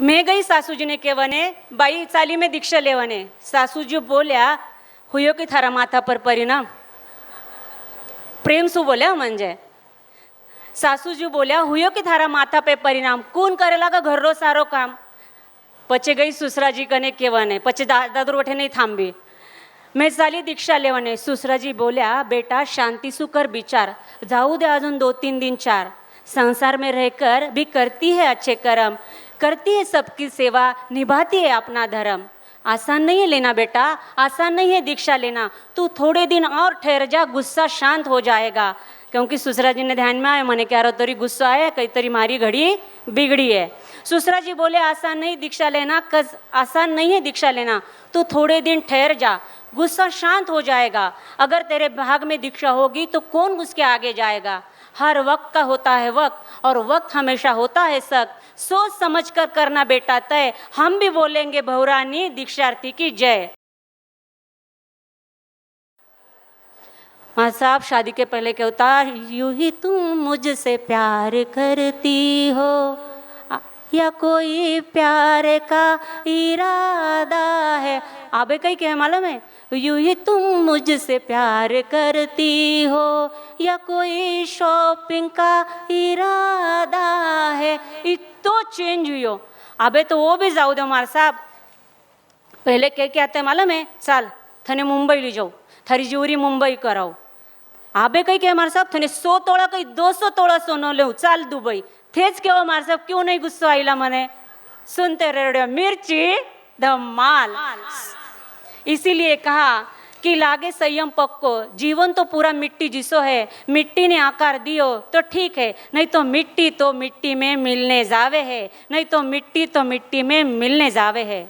मैं गई सासूजीने केवने, बाई चाली में दीक्षा लेवने. सासूजी बोल्या, हुयो की थारा माथा पर परिणाम. प्रेम सु बोल्या म्हणजे सासूजी बोल्या, हुयो की थारा माथा पे परिणाम. कौन करेला का घररो सारो काम. पचे गई सुसराजी कने केवने, पचे दादर वठे नहीं थांबी. मैं चाली दीक्षा लेवने. सुसराजी बोल्या, बेटा शांति सु कर विचार, जाऊ दे अजून 2-3 दिन 4. संसार में रहकर भी करती है अच्छे कर्म, करती है सबकी सेवा, निभाती है अपना धर्म. आसान नहीं है लेना बेटा, आसान नहीं है दीक्षा लेना. तू थोड़े दिन और ठहर जा, गुस्सा शांत हो जाएगा. क्योंकि सुसरा जी ने ध्यान में आया, मैंने क्या रो तरी गुस्सा है, कई तरी मारी घड़ी बिगड़ी है. सुसरा जी बोले, आसान नहीं दीक्षा लेना, आसान नहीं है दीक्षा लेना. तू थोड़े दिन ठहर जा, गुस्सा शांत हो जाएगा. अगर तेरे भाग में दीक्षा होगी तो कौन उसके आगे जाएगा. हर वक्त का होता है वक्त, और वक्त हमेशा होता है सख्त. सोच समझ कर करना बेटा तय. हम भी बोलेंगे बहुरानी दीक्षार्थी की जय. हाँ साहब, शादी के पहले क्या होता, यूं ही तुम मुझसे प्यार करती हो या कोई प्यार का इरादा है. आबे कहीं क्या है मालूम है, यूं ही तुम मुझसे प्यार करती हो या कोई शॉपिंग का इरादा है. इतो चेंज हुई. अबे तो वो भी जाऊ दो मार साहब. पहले क्या क्या आते मालूम है, चाल थने मुंबई ले जाओ, थारी जोरी मुंबई कराओ. आबे कहीं क्या मार साहब, थने 100 तोड़ा कहीं 200 तोड़ा सोनो ले, चाल दुबई. थेच क्यों मार साहब, क्यों नहीं गुस्सा आईला मने. सुनते रेडियो मिर्ची धमाल. इसीलिए कहा कि लागे संयम पक्को. जीवन तो पूरा मिट्टी जिसो है, मिट्टी ने आकार दियो तो ठीक है, नहीं तो मिट्टी में मिलने जावे है, नहीं तो मिट्टी में मिलने जावे है.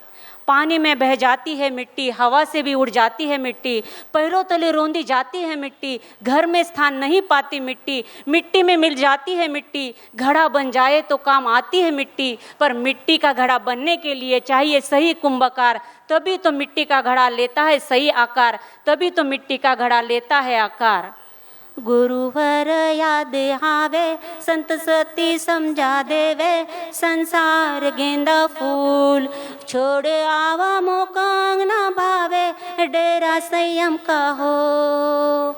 पानी में बह जाती है मिट्टी, हवा से भी उड़ जाती है मिट्टी, पैरों तले रोंदी जाती है मिट्टी, घर में स्थान नहीं पाती मिट्टी, मिट्टी में मिल जाती है मिट्टी. घड़ा बन जाए तो काम आती है मिट्टी, पर मिट्टी का घड़ा बनने के लिए चाहिए सही कुंभकार. तभी तो मिट्टी का घड़ा लेता है सही आकार, तभी तो मिट्टी का घड़ा लेता है आकार. गुरुवर याद आवे, संत सती समझा देवे, संसार गेंदा फूल छोड़ आवा मोकांग ना भावे, डेरा संयम का हो.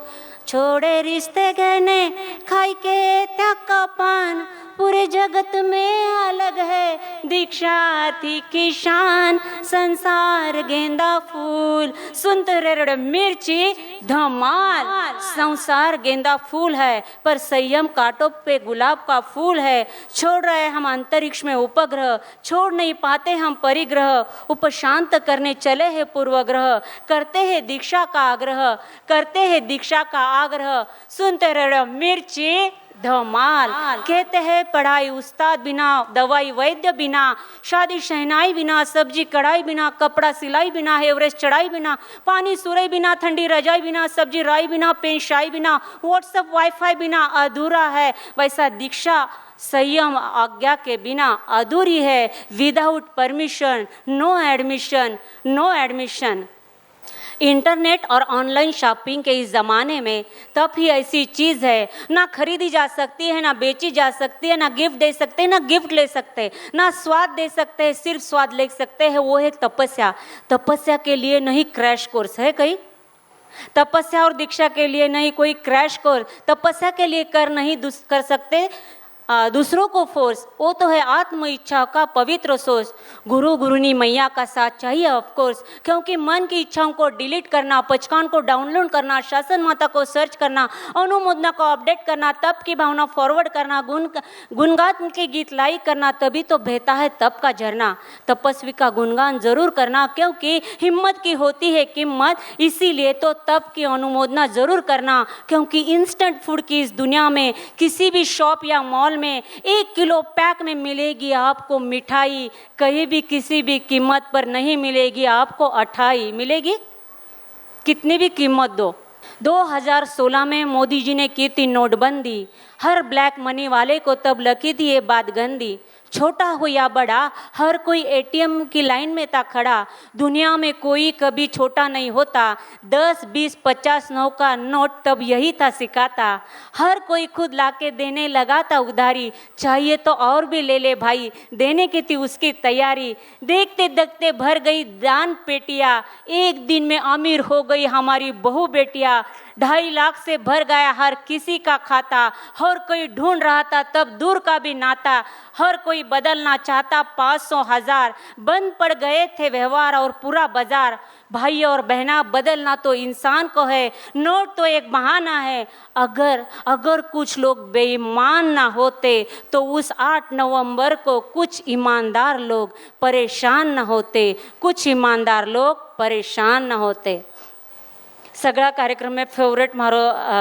छोड़े रिश्ते गहने खाई के त्याग का पान, पूरे जगत में अलग है दीक्षार्थी की शान. संसार गेंदा फूल, सुनते रहे मिर्ची धमाल. संसार गेंदा फूल है, पर संयम कांटों पे गुलाब का फूल है. छोड़ रहे हम अंतरिक्ष में उपग्रह, छोड़ नहीं पाते हम परिग्रह. उपशांत करने चले हैं पूर्वग्रह, करते हैं दीक्षा का आग्रह, करते हैं दीक्षा का आग्रह. सुनते रहे मिर्ची धमाल. कहते हैं पढ़ाई उस्ताद बिना, दवाई वैद्य बिना, शादी शहनाई बिना, सब्जी कढ़ाई बिना, कपड़ा सिलाई बिना, एवरेस्ट चढ़ाई बिना, पानी सुरई बिना, ठंडी रजाई बिना, सब्जी राई बिना, पेन शाई बिना, व्हाट्सएप वाईफाई बिना अधूरा है. वैसा दीक्षा संयम आज्ञा के बिना अधूरी है. Without permission no admission, no admission. Internet और ऑनलाइन शॉपिंग के इस ज़माने में तब ही ऐसी चीज़ है, ना खरीदी जा सकती है, ना बेची जा सकती है, ना गिफ्ट दे सकते हैं, ना गिफ्ट ले सकते हैं, ना स्वाद दे सकते हैं, सिर्फ स्वाद ले सकते हैं. वो है तपस्या. तपस्या के लिए नहीं क्रैश कोर्स है कहीं, तपस्या और दीक्षा के लिए नहीं कोई क्रैश कोर्स. तपस्या के लिए कर सकते दूसरों को फोर्स. वो तो है आत्म इच्छा का पवित्र सोर्स. गुरु गुरुनी मैया का साथ चाहिए ऑफ कोर्स, क्योंकि मन की इच्छाओं को डिलीट करना, पचकान को डाउनलोड करना, शासन माता को सर्च करना, अनुमोदना को अपडेट करना, तप की भावना फॉरवर्ड करना, गुणगान के गीत लाइक करना, तभी तो बहता है तप का झरना. तपस्वी का गुणगान जरूर करना, क्योंकि हिम्मत की होती है कीमत. इसीलिए तो तप की अनुमोदना जरूर करना, क्योंकि इंस्टेंट फूड की इस दुनिया में किसी भी शॉप या मॉल में 1 किलो पैक में मिलेगी आपको मिठाई, कहीं भी किसी भी कीमत पर नहीं मिलेगी आपको अठाई. मिलेगी कितनी भी कीमत दो. 2016 में मोदी जी ने की थी नोटबंदी, हर ब्लैक मनी वाले को तब लगी थी ये बात गंदी. छोटा हो या बड़ा, हर कोई एटीएम की लाइन में था खड़ा। दुनिया में कोई कभी छोटा नहीं होता, 10, 20, 50 9 का नोट तब यही था सिखाता। हर कोई खुद लाके देने लगा था उधारी, चाहिए तो और भी ले ले भाई, देने की थी उसकी तैयारी। देखते देखते भर गई दान पेटियाँ, एक दिन में अमीर हो गई हमारी बहू बेटियाँ। 2.5 लाख से भर गया हर किसी का खाता, हर कोई ढूंढ रहा था तब दूर का भी नाता। हर कोई बदलना चाहता 500 हजार, बंद पड़ गए थे व्यवहार और पूरा बाजार। भाई और बहना बदलना तो इंसान को है, नोट तो एक बहाना है। अगर कुछ लोग बेईमान ना होते तो उस 8 नवंबर को कुछ ईमानदार लोग परेशान ना होते, कुछ ईमानदार लोग परेशान ना होते. सगळा कार्यक्रम में फेवरेट मारो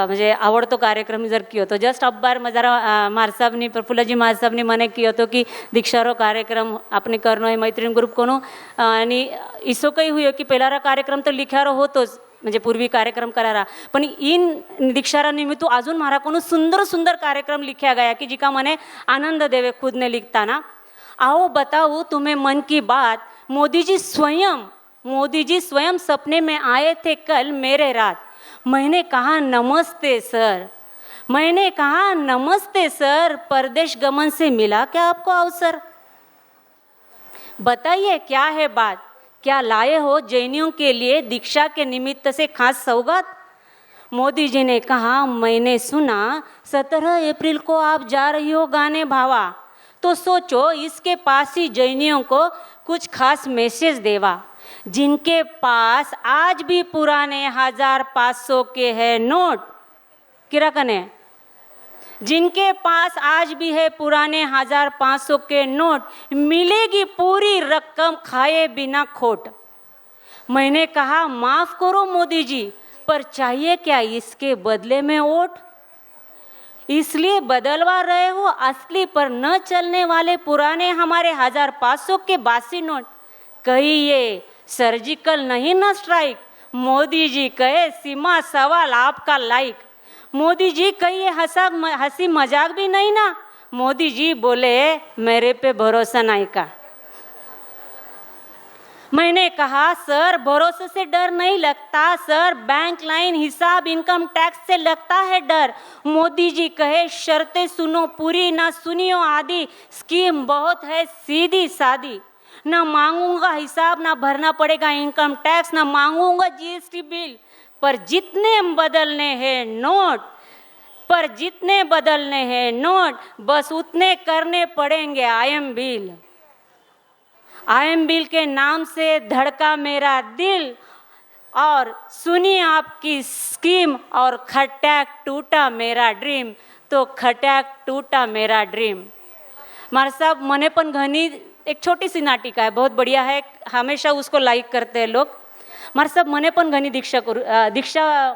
म्हणजे आवडतो कार्यक्रम जर कियो तो जस्ट अब्बार मजारा मारसाबनी प्रफुल्लजी मारसाबनी મને कियो तो की दीक्षारो कार्यक्रम આપણે કરનો है मैत्रीण ग्रुप कोनो आणि इसो कई हुयो की पेलारा कार्यक्रम तो लिख्यारो होतोच म्हणजे पूर्वी कार्यक्रम करारा पण इन दीक्षारा निमित्त अजून मारा कोनो सुंदर सुंदर कार्यक्रम लिख्या गया कि जिका मने आनंद देवे खुद ने लिखता ना. आओ बताऊं तुम्हें मन की बात, मोदी जी स्वयं सपने में आए थे कल मेरे रात. मैंने कहा नमस्ते सर, मैंने कहा नमस्ते सर, परदेश गमन से मिला क्या आपको अवसर? बताइए क्या है बात, क्या लाए हो जैनियों के लिए दीक्षा के निमित्त से खास सौगात? मोदी जी ने कहा मैंने सुना 17 अप्रैल को आप जा रही हो गाने भावा, तो सोचो इसके पास ही जैनियों को कुछ खास मैसेज देवा. जिनके पास आज भी पुराने 1500 के है नोट, किरा कने, जिनके पास आज भी है पुराने 1500 के नोट, मिलेगी पूरी रकम खाए बिना खोट. मैंने कहा माफ करो मोदी जी, पर चाहिए क्या इसके बदले में वोट? इसलिए बदलवा रहे हो असली पर न चलने वाले पुराने हमारे 1500 के बासी नोट. कहिए सर्जिकल नहीं ना स्ट्राइक, मोदी जी कहे सीमा सवाल आपका लाइक. मोदी जी कहिए हंसी मजाक भी नहीं ना, मोदी जी बोले मेरे पे भरोसा नहीं का. मैंने कहा सर भरोसे से डर नहीं लगता सर, बैंक लाइन हिसाब इनकम टैक्स से लगता है डर. मोदी जी कहे शर्तें सुनो पूरी ना सुनियो आदि, स्कीम बहुत है सीधी सादी. ना मांगूंगा हिसाब, ना भरना पड़ेगा इनकम टैक्स, ना मांगूंगा जीएसटी बिल, पर जितने बदलने हैं नोट, पर जितने बदलने हैं नोट, बस उतने करने पड़ेंगे आईएम बिल. आईएम बिल के नाम से धड़का मेरा दिल, और सुनिए आपकी स्कीम, और खटैक टूटा मेरा ड्रीम. तो खटैक टूटा मेरा ड्रीम. मार साहब मने पण घनी एक छोटी सी नाटिका है, बहुत बढ़िया है, हमेशा उसको लाइक करते हैं लोग. मार साहब मने पण घनी दीक्षा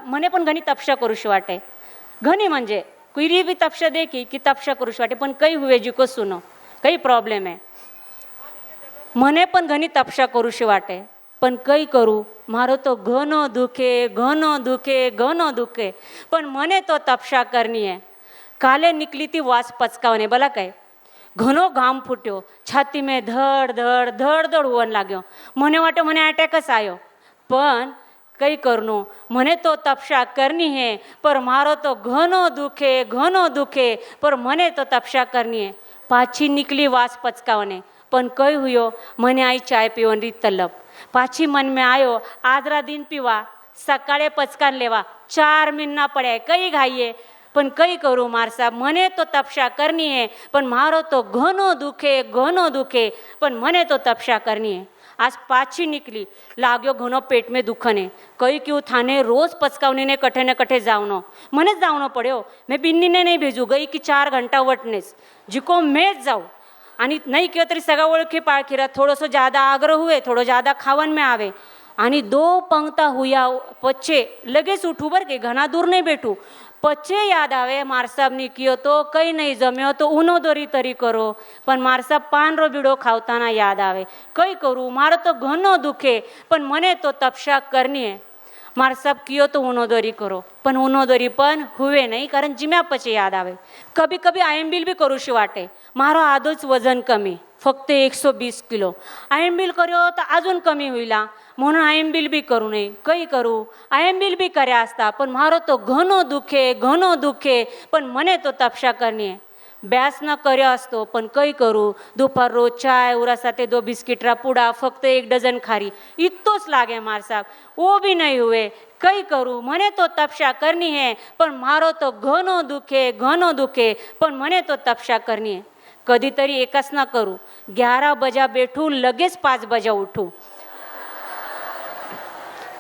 मने पण घनी तपशा करूशी वाटे, घनी म्हणजे कोई भी तपशा देखी कि तपशा करूशी वाटे, पण कई हुए जी को सुनो कई प्रॉब्लेम है. मने पण घनी तपशा करूशी वाटे, पण कई करू मारो तो घनो दुखे, पण मने तो तपशा करनी है. काले निकली थी वास पचकावने भला काय, घणो घाम फूट्यो, छाती में धड़ धड़ होवन लाग्यो. मने वाटो मने अटैकच आयो, पण कई करनो मने तो तपशा करनी है, पर मारो तो घणो दुखे, पर मने तो तपशा करनी है. पाछी निकली वास पचकावने, पण कई हुयो मने आई चाय पीवनी तलब. पाछी मन में आयो आजरा दिन पीवा, सकाळे पचकान लेवा, 4 महीना पड़े कई घाइए, पण कई करूँ मार साहब मने तो तपशा करनी है, पण मारो तो घनो दुखे, पण मने तो तपशा करनी है. आज पाछी निकली लाग्यो घनो पेट में दुखने, कई क्यों थाने रोज पचकावनी ने कठे जावनो, मने जावनो पड्यो. मैं बिन्नी ने नहीं भेजू गई कि 4 घंटा वटनेस जिको मैं जाऊँ, आणि नहीं क्यों तरी सगळा ओळखी पाळखीरा, थोडोसो ज़्यादा आग्रह हुए, थोड़ो ज़्यादा खावन में आवे, आणि 2 पंक्ता हुआ पच्चे लगेच उठू बर के घना दूर नहीं बैठू. पच्चे याद आवे मार साहब ने कियो तो कई नहीं जम्यो तो ऊनो दोरी तरी करो, पण मार साहब पान रो बीड़ो खावताना याद आवे, कई करूँ मारो तो घनो दुखे, पण मने तो तपशा करनी है. मार सब कियो तो उनोदरी करो, पण उनोदरी पण हुए नाही, कारण जिम्या पचे याद आवे. कभी कभी आयंबिल बी करूशी वाटे. मारो आधोच वजन कमी, फक्त 120 किलो. आयंबिल कर्यो तर अजून कमी होईला, म्हणून आयंबिल बी करू नये. कई करू, आयंबिल बी कर्या असता, पण मारो तो घणो दुखे, पण मने तो तपशा करणी आहे. ब्यास न कर्यो असतो, पण कई करू, दुपार रोज चाय उरा साथे 2 बिस्किट रा पुडा, फक्त 1 डझन खारी, इतोच लागे मार साहब. वो भी नहीं हुए. कई करू, मने तो तपशा करनी है, पण मारो तो घणो दुखे, पण मने तो तपशा करनी है. कधीतरी एकच ना करू, 11 बजा बैठू, लगेच 5 बजा उठू.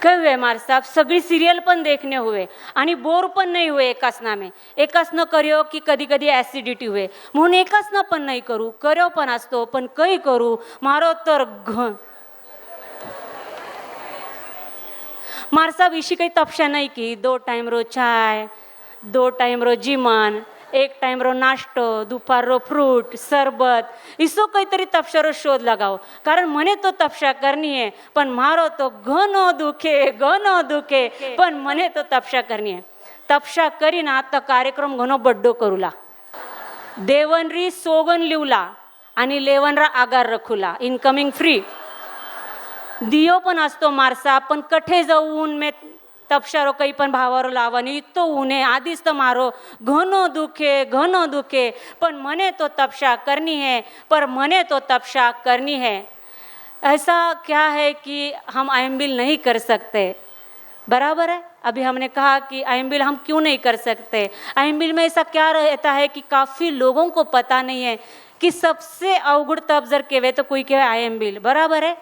कई हुए मार साहब, सगळी सिरियल पण देखने हुए आणि बोर पण नाही हुए एकाच नामे. एकाच न कर्यो की कधी कधी ॲसिडिटी हुए, म्हणून एकाच न पण नाही करू. कर्यो पण असतो, पण कई करू, मारो तर मार साहब इशी काही तपशा नाही की 2 टाइम रो चाय, 2 टाइम रो जिमन, 1 टाइम रो नाश्तो, दुपार रो फ्रूट सरबत, इसो काहीतरी तपशारो शोध लगाओ, कारण मने तो तपशा करनी है, पण मारो तो घणो दुखे, पण मने तो तपशा करनी है. तपशा करीना तर कार्यक्रम घणो बड्डो करूला, देवनरी सोगन लिवला आणि लेवनरा आगार रखूला, इनकमिंग फ्री. दियो पण असतो मारसा, पण कठे जाऊन मे तपशारो काही पण भावारो लावणी तो ऊने आधीच तर मारो घणो दुखे, पण मने तो तपशा करनी है. ऐसा क्या है कि हम आयंबिल नहीं कर सकते, बराबर है. अभी हमने कहा कि आयंबिल हम क्यों नहीं कर सकते. आयंबिल में ऐसा क्या रहता है कि काफ़ी लोगों को पता नहीं है कि सबसे अवघड तप जर केवे तो कोई केवे आयंबिल, बराबर है.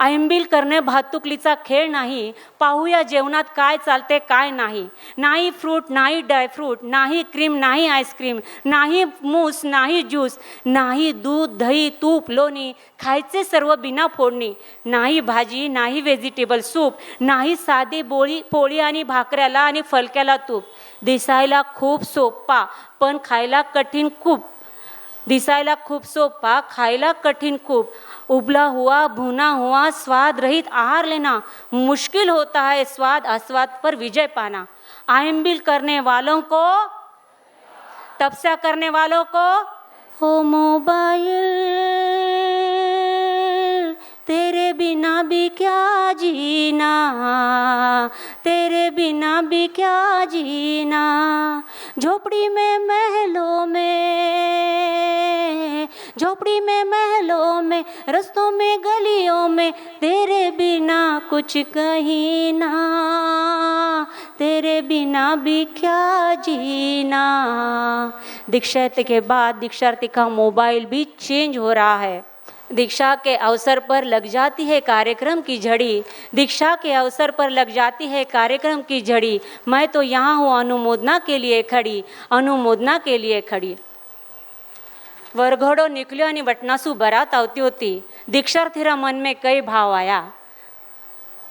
आयंबिल करणे भातुकलीचा खेळ नाही. पाहूया जेवणात काय चालते काय नाही. नाही फ्रूट, नाही ड्रायफ्रूट, नाही क्रीम, नाही आईस्क्रीम, नाही मूस, नाही ज्यूस, नाही दूध, दही, तूप, लोणी, खायचे सर्व बिना फोडणी, नाही भाजी, नाही व्हेजिटेबल सूप, नाही साधी पोळी आणि भाकऱ्याला आणि फलक्याला तूप. दिसायला खूप सोपा पण खायला कठीण खूप. दिसायला खूप सोपा, खायला कठिन खूप. उबला हुआ भुना हुआ स्वाद रहित आहार लेना मुश्किल होता है, स्वाद अस्वाद पर विजय पाना. आयंबिल करने वालों को, तपस्या करने वालों को, ओ मोबाइल तेरे बिना भी क्या जीना, तेरे बिना भी क्या जीना. झोपड़ी में महलों में, रस्तों में गलियों में, तेरे बिना कुछ कहीं ना, तेरे बिना भी क्या जीना. दीक्षार्थी के बाद दीक्षार्थी का मोबाइल भी चेंज हो रहा है. दीक्षा के अवसर पर लग जाती है कार्यक्रम की झड़ी, दीक्षा के अवसर पर लग जाती है कार्यक्रम की झड़ी. मैं तो यहाँ हूँ अनुमोदना के लिए खड़ी. वरघोड़ो निकलियो आणि वटनासू बरात आवती होती. दीक्षार्थीरा मन में कई भाव आया.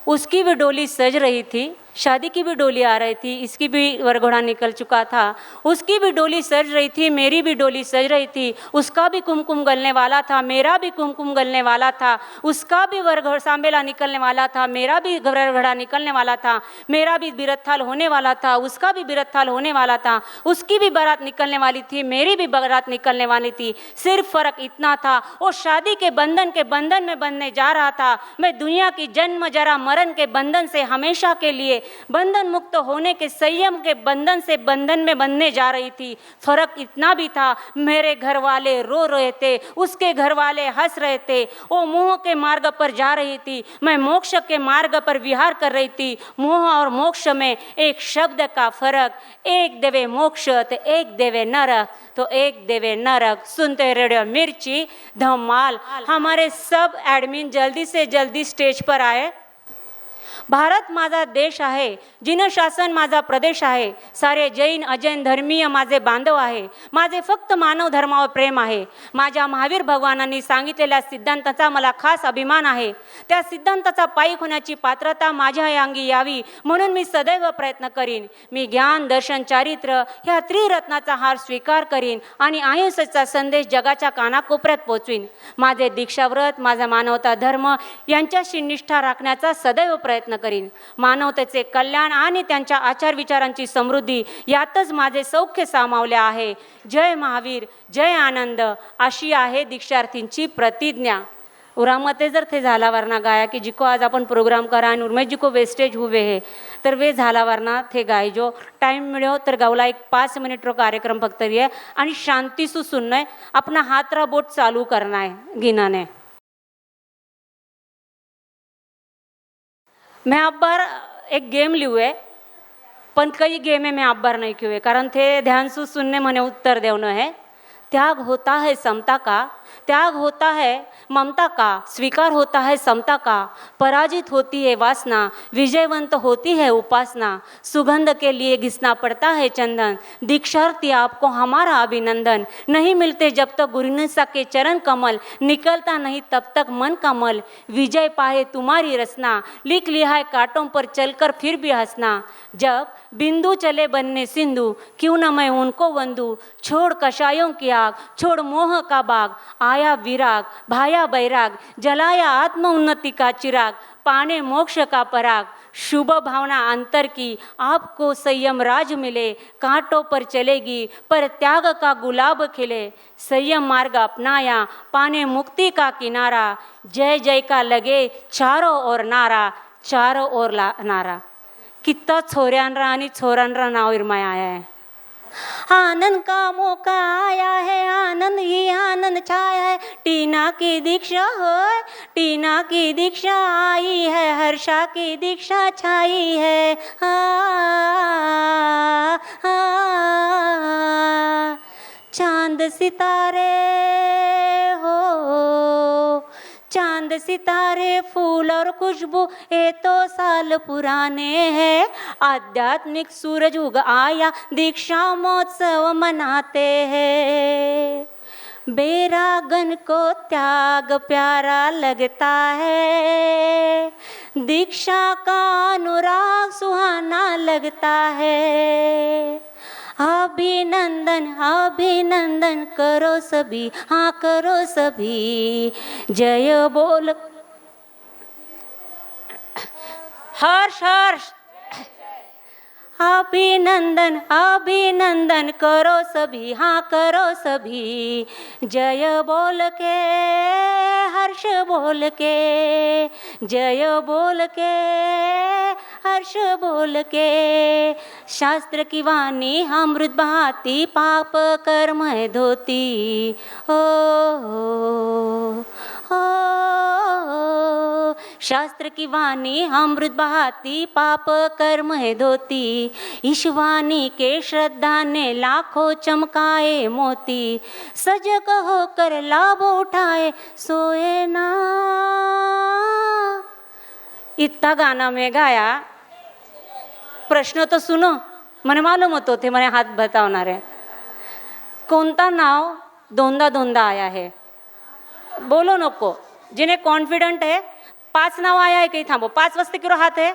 उसकी भी डोली सज रही थी, शादी की भी डोली आ रही थी, इसकी भी वरघोड़ा निकल चुका था, उसकी भी डोली सज रही थी, मेरी भी डोली सज रही थी. उसका भी कुमकुम गलने वाला था, मेरा भी कुमकुम गलने वाला था. उसका भी वरघोड़ा सांबेला निकलने वाला था, मेरा भी वरघोड़ा निकलने वाला था. मेरा भी बिरथाल होने वाला था, उसका भी बिरथाल होने वाला था. उसकी भी बारात निकलने वाली थी, मेरी भी बारात निकलने वाली थी. सिर्फ फर्क इतना था, वो शादी के बंधन में बंधने जा रहा था. मैं दुनिया की जन्म जरा मरण के बंधन से हमेशा के लिए बंधन मुक्त होने के संयम के बंधन से बंधन में बंधने जा रही थी. फर्क इतना भी था, मेरे घर वाले रो रहे थे, उसके घर वाले हंस रहे थे. वो मोह के मार्ग पर जा रही थी, मैं मोक्ष के मार्ग पर विहार कर रही थी. मोह और मोक्ष में एक शब्द का फर्क, एक देवे मोक्ष तो एक देवे नरक, तो एक देवे नरक. सुनते रेडियो मिर्ची धमाल. हमारे सब एडमिन जल्दी से जल्दी स्टेज पर आए. भारत माझा देश आहे, जिन शासन माझा प्रदेश आहे. सारे जैन अजैन धर्मीय माझे बांधव आहे. माझे फक्त मानव धर्मावर प्रेम आहे. माझ्या महावीर भगवानांनी सांगितलेल्या सिद्धांताचा मला खास अभिमान आहे. त्या सिद्धांताचा पायीक होण्याची पात्रता माझ्या अंगी यावी म्हणून मी सदैव प्रयत्न करीन. मी ज्ञान दर्शन चारित्र्य ह्या त्रिरत्नाचा हार स्वीकार करीन आणि अहिंसेचा संदेश जगाच्या कानाकोपऱ्यात पोचवीन. माझे दीक्षाव्रत, माझा मानवता धर्म यांच्याशी निष्ठा राखण्याचा सदैव प्रयत्न करीन. मानवतेचे कल्याण आणि त्यांच्या आचार विचारांची समृद्धी यातच माझे सौख्य सामावले आहे. जय महावीर, जय आनंद, अशी आहे दीक्षार्थींची प्रतिज्ञा. उरामते जर थे झाला वरना गाया कि जिको आज अपन प्रोग्राम करा आणि उर्मेश जी को वेस्टेज हुए है तर वे झाला वरना थे गाय जो टाइम मिळो तर गावला एक 5 मिनट रो कार्यक्रम फक्त ये आणि शांति सु सुनना है. अपना हाथ रा बोट चालू करना है गिनाने. मैं अब बार एक गेम लिहू है पण कई गेम है मैं अब बार नहीं क्यों है कारण थे ध्यान सु सुनने मने उत्तर देवनो है. त्याग होता है समता का, त्याग होता है ममता का, स्वीकार होता है समता का, पराजित होती है वासना, विजयवंत होती है उपासना, सुगंध के लिए घिसना पड़ता है चंदन, दीक्षार्थी आपको हमारा अभिनंदन. नहीं मिलते जब तक गुरुनिसा के चरण कमल, निकलता नहीं तब तक मन कमल, विजय पाए तुम्हारी रचना, लिख लिया है कांटों पर चलकर फिर भी हंसना. जब बिंदु चले बनने सिंधु, क्यों न मैं उनको वंदू, छोड़ कषायों की आग, छोड़ मोह का बाग, आया विराग, भाया बैराग, जलाया आत्म उन्नति का चिराग, पाने मोक्ष का पराग. शुभ भावना अंतर की आपको संयम राज मिले, कांटों पर चलेगी पर त्याग का गुलाब खिले. संयम मार्ग अपनाया पाने मुक्ति का किनारा, जय जय का लगे चारों ओर नारा, चारों ओर नारा. कितना छोऱ्यांरा आणि छोरांरा नाव इरमाय आया है. आनंद का मौका आया है, आनंद ही आनंद छाया है. टीना की दीक्षा हो, टीना की दीक्षा आई है, हर्षा की दीक्षा छाई है. चांद सितारे हो, चांद सितारे फूल और खुशबू ये तो साल पुराने हैं. आध्यात्मिक सूरज उग आया, दीक्षा महोत्सव मनाते हैं. बैरागन को त्याग प्यारा लगता है, दीक्षा का अनुराग सुहाना लगता है. अभिनंदन अभिनंदन करो सभी, हाँ करो सभी. जय बोल हर्ष हर्ष. अभिनंदन अभिनंदन करो सभी, हाँ करो सभी. जय बोल के हर्ष बोल के, जय बोल के हर्ष बोल के. शास्त्र की वाणी अमृत बहाती, पाप कर्म है धोती. हो शास्त्र की वाणी अमृत बहाती, पाप कर्म है धोती. ईशवाणी के श्रद्धा ने लाखों चमकाए मोती. सजग होकर लाभ उठाए सोए ना. इतना गाना में गाया. प्रश्न तो सुनो, मने मालूम होतो थे मने हात बतावणार आहे. कोणता नाव दोनदा दोनदा आया है? बोलो नको. जिन्हें कॉन्फिडेंट है 5 नाव आया है कहीं थांबो. 5 वाजते किरो हात है,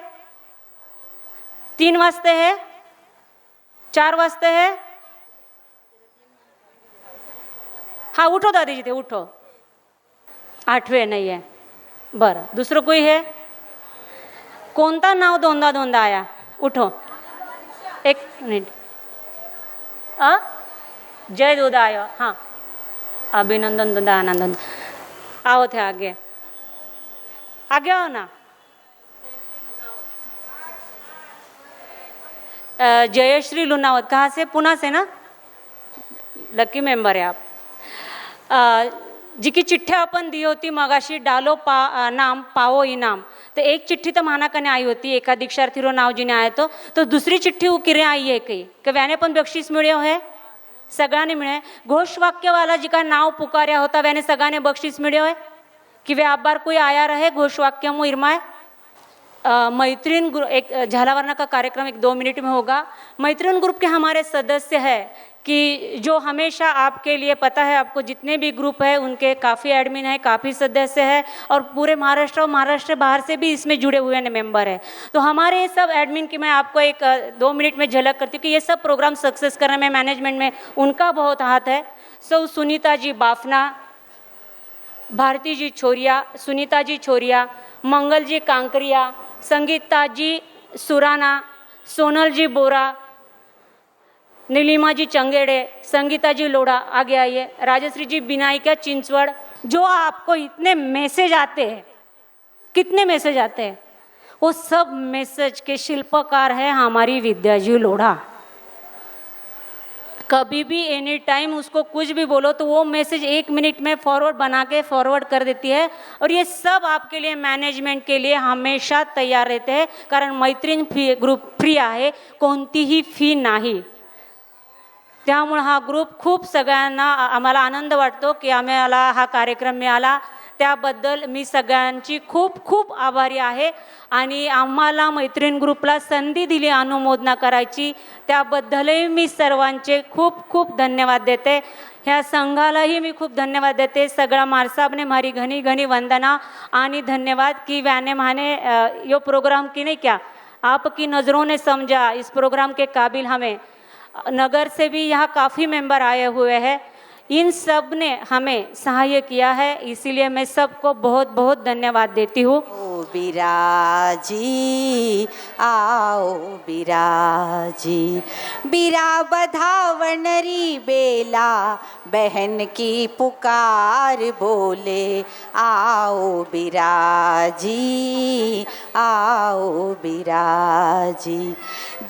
3 वाजते है, 4 वाजते है. हाँ उठो दादी जी थे उठो. 8वें नहीं है. बरं दुसरं कोई है? कोणता नाव दोनदा दोनदा आया? उठो. 1 मिनिट. जय दोदाय. हाँ अभिनंदन दोदा आनंद. आओ थे आगे, आगे आओ ना. जयश्री लुनावत. कहाँ से? पुणे से ना. लकी मेंबर है आप. जी की चिठ्ठी अपन दी होती मगाशी, डालो नाम पाओ इनाम. तो एक चिठ्ठी तो महानाकाने आई होती, एका दीक्षार्थीरो नाव जिने आए तो दुसरी चिठ्ठी वो किरे आई है कहीं कि व्याने पण बक्षीस मिळ्यो है. सगळ्यांनी मिळे. घोषवाक्यवाला जी का नाव पुकार्या होता व्याने सगळ्यांनी बक्षीस मिळ्यो है कि वे आप बार कोई आया रहे घोषवाक्य मु इरमाए. मैत्रीन ग्रुप एक झालावारना का कार्यक्रम 1-2 मिनट में होगा. मैत्रीन ग्रुप के हमारे सदस्य हैं कि जो हमेशा आपके लिए पता है, आपको जितने भी ग्रुप है उनके काफ़ी एडमिन है, काफ़ी सदस्य है और पूरे महाराष्ट्र और महाराष्ट्र बाहर से भी इसमें जुड़े हुए मेंबर है. तो हमारे ये सब एडमिन की मैं आपको 1-2 मिनट में झलक करती हूँ कि ये सब प्रोग्राम सक्सेस करने में मैनेजमेंट में उनका बहुत हाथ है. सो सुनीता जी बाफना, भारती जी छोरिया, सुनीता जी छोरिया, मंगल जी कांकरिया, संगीता जी सुराना, सोनल जी बोरा, नीलिमा जी चंगेड़े, संगीता जी लोढ़ा, आगे आइए, राजश्री जी बिनायका चिंचवड़। जो आपको इतने मैसेज आते हैं, कितने मैसेज आते हैं, वो सब मैसेज के शिल्पकार है हमारी विद्या जी लोढ़ा। कभी भी एनी टाइम उसको कुछ भी बोलो तो वो मैसेज 1 मिनट में फॉरवर्ड बना के फॉरवर्ड कर देती है। और ये सब आपके लिए, मैनेजमेंट के लिए हमेशा तैयार रहते हैं, कारण मैत्रीण ग्रुप फ्री आहे, कोणतीही फी नाही। त्यामुळे हा ग्रुप खूप सगळ्यांना आम्हाला आनंद वाटतो की आम्हाला हा कार्यक्रम मिळाला, त्याबद्दल मी सगळ्यांची खूप खूप आभारी आहे। आणि आम्हाला मैत्रीण ग्रुपला संधी दिली अनुमोदना करायची, त्याबद्दलही मी सर्वांचे खूप खूप धन्यवाद देते। ह्या संघालाही मी खूप धन्यवाद देते। सगळा मारसाबने मारी घनी घनी वंदना आणि धन्यवाद कि व्याने माने यो प्रोग्राम की नहीं क्या, आपकी नज़रों ने समझा, इस प्रोग्राम के काबिल हमें। नगर से भी यहाँ काफ़ी मेंबर आए हुए हैं, इन सब ने हमें सहाय किया है, इसीलिए मैं सबको बहुत बहुत धन्यवाद देती हूँ। ओ बिराजी आओ बिराजी, बिरा बधावनरी बेला, बहन की पुकार बोले, आओ बिराजी आओ बिराजी।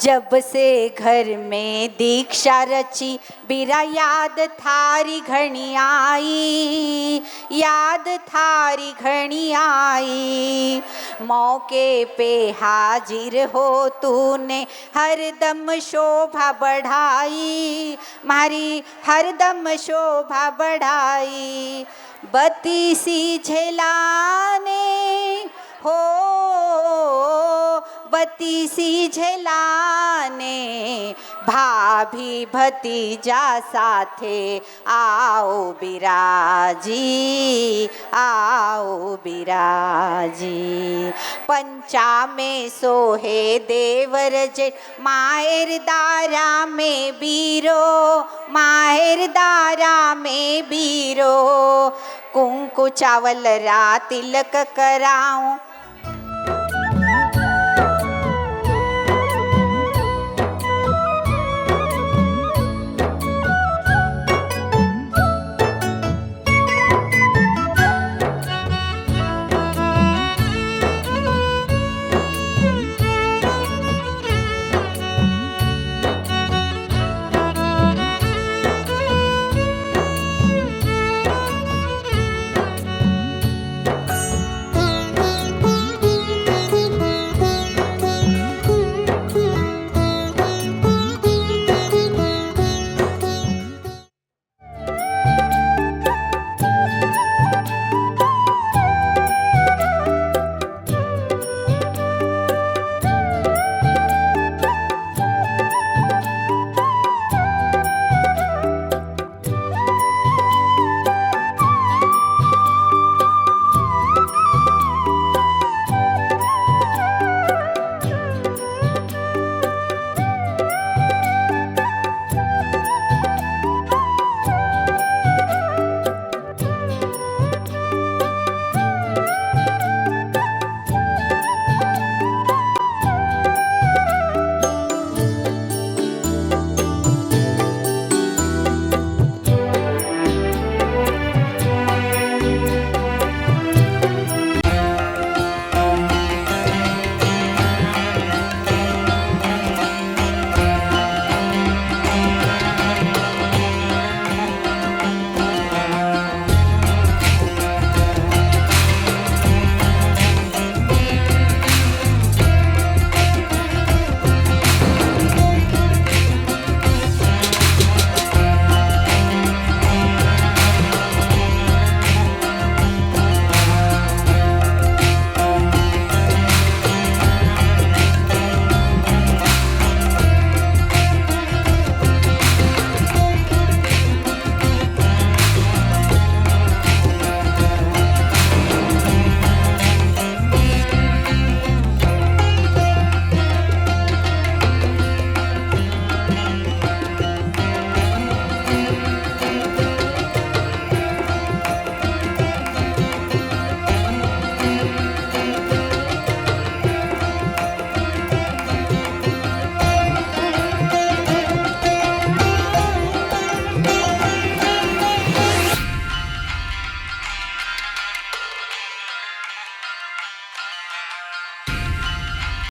जब से घर में दीक्षा रची, बिरा याद थारी घनी आई, याद थारी घनी आई। मौके पे हाजिर हो तूने, हरदम शोभा बढ़ाई, मारी हरदम शोभा बढ़ाई। बत्ती सी झेलाने हो, बत्ती सी झेलाने, भाभी भतीजा साथे, आओ बिराजी आओ बिराजी। पंचा में सोहे देवर जेठ, माहेर दारा में बीरो, माहेर दारा में बीरो। कुंकु चावल रा तिलक कराऊं,